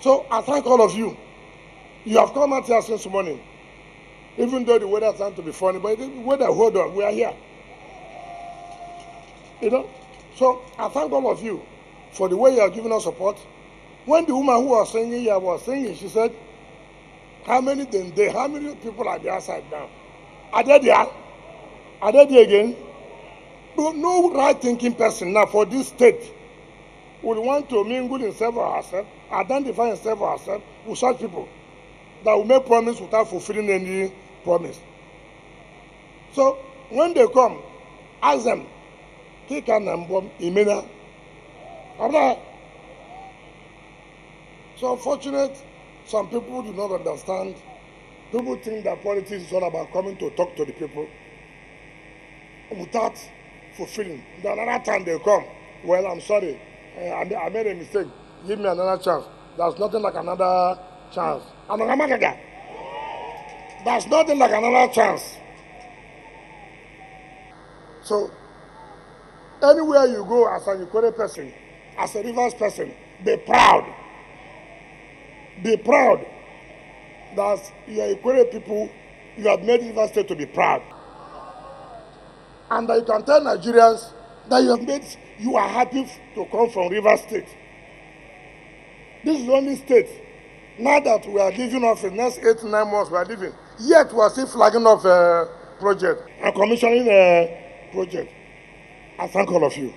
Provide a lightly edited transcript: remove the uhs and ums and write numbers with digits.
So I thank all of you. You have come out here since morning, even though the weather trying to be funny, but the weather, hold on, we are here. So I thank all of you for the way you are giving us support. When the woman who was singing here was singing, she said, how many people are there outside now? Are they there? Are they there again? No right-thinking person now for this state would want to mingle himself or herself, identify himself or herself with such people that will make promise without fulfilling any promise. So when they come, ask them, Imena. So unfortunate, some people do not understand. People think that politics is all about coming to talk to the people without fulfilling. Then another time they come, well, I'm sorry, I made a mistake. Give me another chance. There's nothing like another chance. There's nothing like another chance. So, anywhere you go as an Ikore person, as a Rivers person, be proud. Be proud that you are Ikore people, you have made Rivers State to be proud. And that you can tell Nigerians that you are happy to come from Rivers State. This is the only state, now that we are leaving off in the next 8 to 9 months, we are leaving, yet we are still flagging off a project and commissioning a project. I thank all of you.